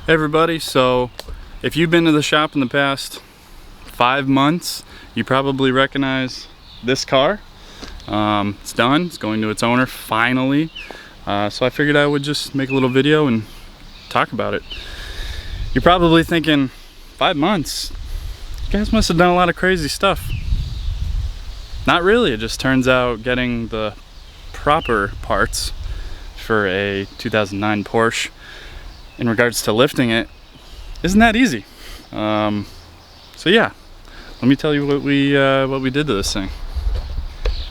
Hey everybody, so if you've been to the shop in the past 5 months, you probably recognize this car. It's done, it's going to its owner finally. So I figured I would just make a little video and talk about it. You're probably thinking, 5 months? You guys must have done a lot of crazy stuff. Not really, it just turns out getting the proper parts for a 2009 Porsche in regards to lifting it isn't that easy. So yeah, let me tell you what we did to this thing.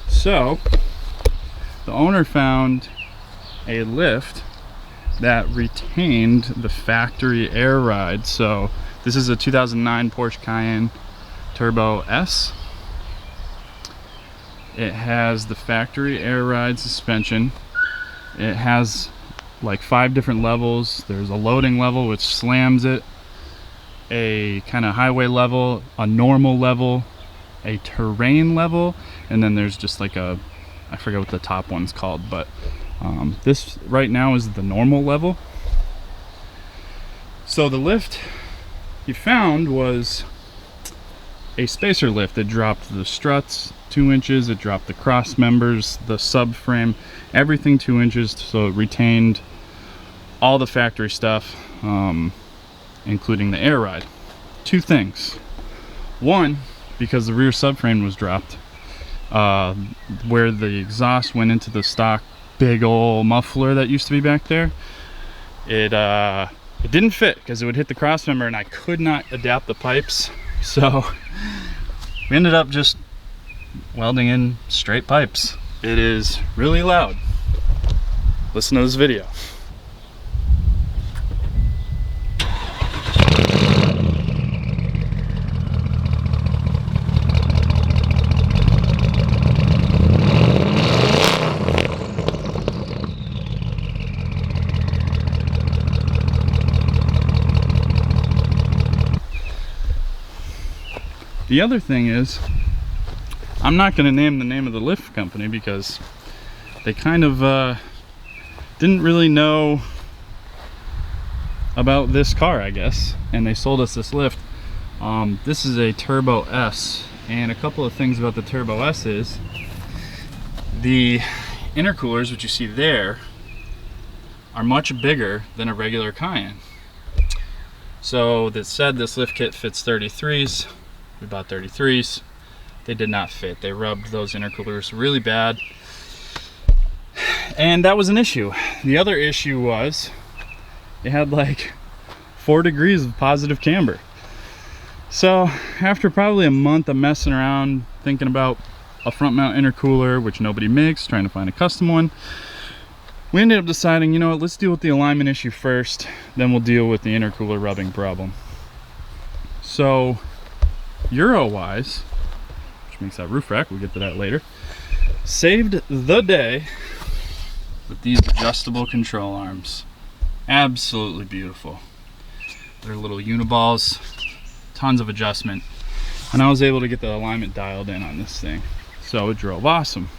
So the owner found a lift that retained the factory air ride. So this is a 2009 Porche Cayenne Turbo S. It has the factory air ride suspension. It has like 5 different levels. There's a loading level which slams it, a kind of highway level, a normal level, a terrain level, and then there's just like a, I forget what the top one's called, but this right now is the normal level. So the lift he found was a spacer lift. It dropped the struts 2 inches, it dropped the cross members, the subframe, everything 2 inches, so it retained all the factory stuff, including the air ride. 2 things. One, because the rear subframe was dropped, where the exhaust went into the stock big old muffler that used to be back there, it didn't fit because it would hit the cross member and I could not adapt the pipes, so we ended up just welding in straight pipes. It is really loud. Listen to this video. The other thing is, I'm not going to name the name of the lift company because they kind of didn't really know about this car, I guess, and they sold us this lift. This is a Turbo S, and a couple of things about the Turbo S is the intercoolers, which you see there, are much bigger than a regular Cayenne. So that said, this lift kit fits 33s. We bought 33s. They did not fit. They rubbed those intercoolers really bad, and that was an issue. The other issue was it had like 4 degrees of positive camber. So after probably a month of messing around thinking about a front mount intercooler, which nobody makes, trying to find a custom one, we ended up deciding, you know what, let's deal with the alignment issue first, then we'll deal with the intercooler rubbing problem. So Eurowise, which makes that roof rack, we'll get to that later, saved the day with these adjustable control arms. Absolutely beautiful. They're little uniballs, tons of adjustment, and I was able to get the alignment dialed in on this thing, so it drove awesome.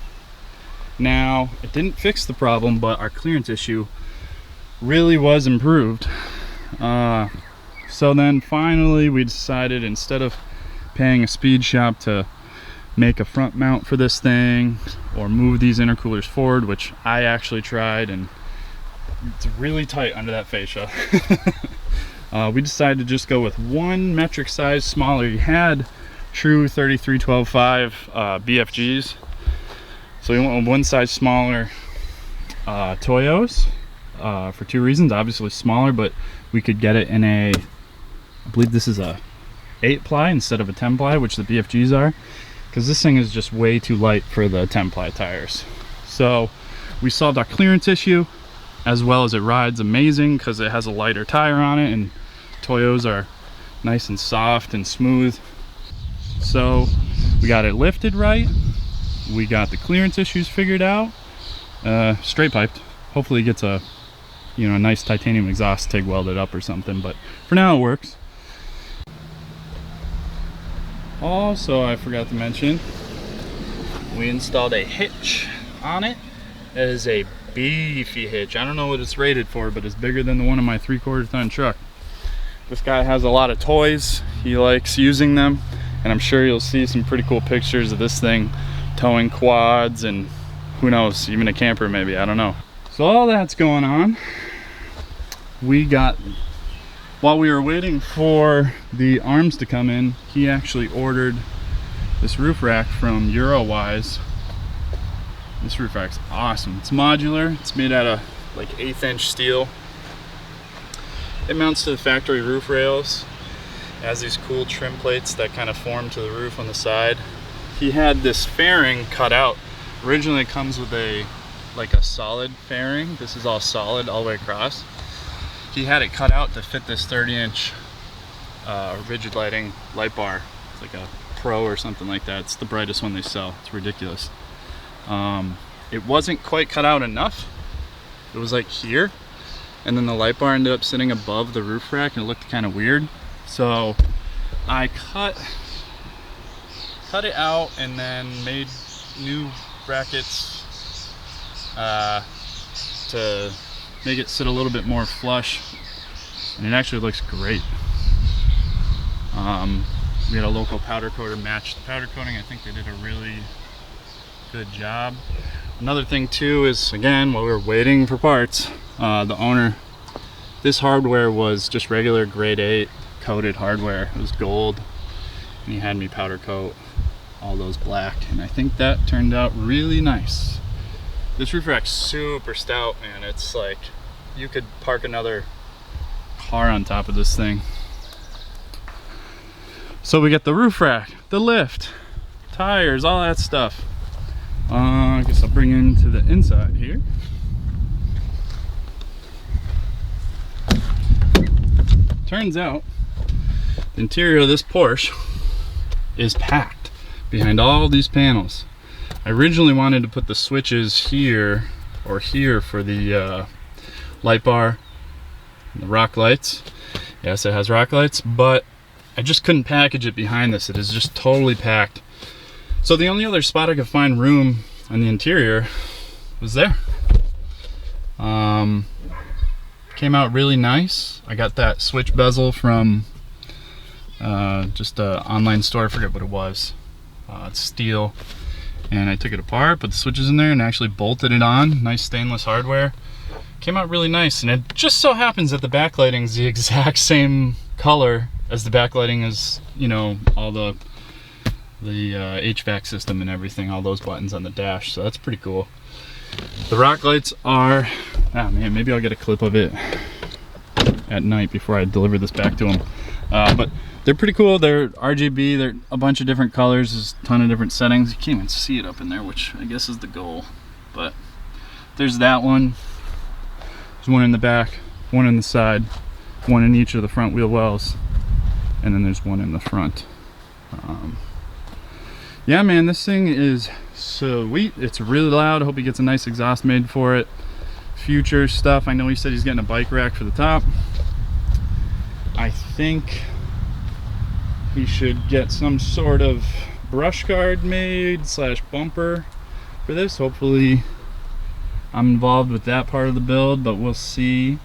Now, it didn't fix the problem, but our clearance issue really was improved. So then finally we decided, instead of paying a speed shop to make a front mount for this thing or move these intercoolers forward, which I actually tried, and it's really tight under that fascia. We decided to just go with 1 metric size smaller. You had true 33-12-5 BFGs, so we went with 1 size smaller Toyos for 2 reasons. Obviously smaller, but we could get it in a, I believe this is a 8-ply instead of a 10-ply, which the BFGs are, because this thing is just way too light for the 10-ply tires. So we solved our clearance issue, as well as it rides amazing because it has a lighter tire on it, and Toyos are nice and soft and smooth. So we got it lifted right, we got the clearance issues figured out, straight piped. Hopefully it gets a, you know, a nice titanium exhaust TIG welded up or something, but for now it works. Also, I forgot to mention, we installed a hitch on it. It is a beefy hitch. I don't know what it's rated for, but it's bigger than the one in my 3/4 ton truck. This guy has a lot of toys. He likes using them, and I'm sure you'll see some pretty cool pictures of this thing towing quads and who knows, even a camper maybe, I don't know. So all that's going on. While we were waiting for the arms to come in, he actually ordered this roof rack from Eurowise. This roof rack's awesome. It's modular. It's made out of like 1/8" steel. It mounts to the factory roof rails. It has these cool trim plates that kind of form to the roof on the side. He had this fairing cut out. Originally it comes with a solid fairing. This is all solid all the way across. He had it cut out to fit this 30" rigid lighting light bar. It's like a Pro or something like that. It's the brightest one they sell. It's ridiculous. It wasn't quite cut out enough. It was like here, and then the light bar ended up sitting above the roof rack and it looked kind of weird. So I cut it out and then made new brackets to make it sit a little bit more flush, and it actually looks great. We had a local powder coater match the powder coating. I think they did a really good job. Another thing too is, again, while we were waiting for parts, the owner, this hardware was just regular grade 8 coated hardware. It was gold, and he had me powder coat all those black, and I think that turned out really nice. This roof rack's super stout, man. It's like you could park another car on top of this thing. So we got the roof rack, the lift, tires, all that stuff. I guess I'll bring you into the inside here. Turns out the interior of this Porsche is packed behind all these panels. I originally wanted to put the switches here or here for the light bar and the rock lights. Yes, it has rock lights, but I just couldn't package it behind this. It is just totally packed. So the only other spot I could find room on the interior was there. Came out really nice. I got that switch bezel from just an online store. I forget what it was. It's steel. And I took it apart, put the switches in there, and actually bolted it on. Nice stainless hardware. Came out really nice. And it just so happens that the backlighting is the exact same color as the backlighting is, you know, all the HVAC system and everything, all those buttons on the dash. So that's pretty cool. The rock lights are, oh man, maybe I'll get a clip of it at night before I deliver this back to them. But they're pretty cool. They're RGB. They're a bunch of different colors. There's a ton of different settings. You can't even see it up in there, which I guess is the goal. But there's that one. There's one in the back, one in the side, one in each of the front wheel wells, and then there's one in the front. Yeah, man, this thing is sweet. It's really loud. I hope he gets a nice exhaust made for it. Future stuff. I know he said he's getting a bike rack for the top. I think he should get some sort of brush guard made / bumper for this. Hopefully I'm involved with that part of the build, but we'll see,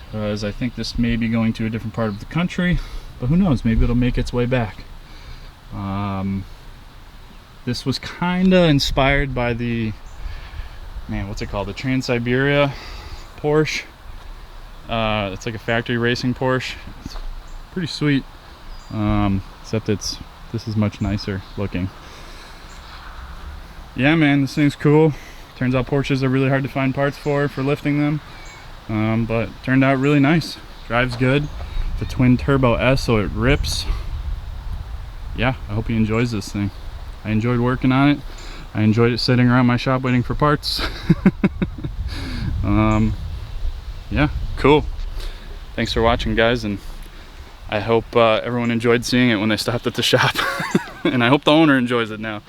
because I think this may be going to a different part of the country, but who knows, maybe it'll make its way back. This was kind of inspired by the, man, what's it called, the Trans-Siberia Porsche. It's like a factory racing Porsche. It's pretty sweet, except this is much nicer looking. Yeah, man, this thing's cool. Turns out Porsches are really hard to find parts for lifting them, but turned out really nice. Drives good. The twin turbo S, so it rips. Yeah, I hope he enjoys this thing. I enjoyed working on it. I enjoyed it sitting around my shop waiting for parts. Yeah, cool. Thanks for watching, guys, and I hope everyone enjoyed seeing it when they stopped at the shop. And I hope the owner enjoys it now.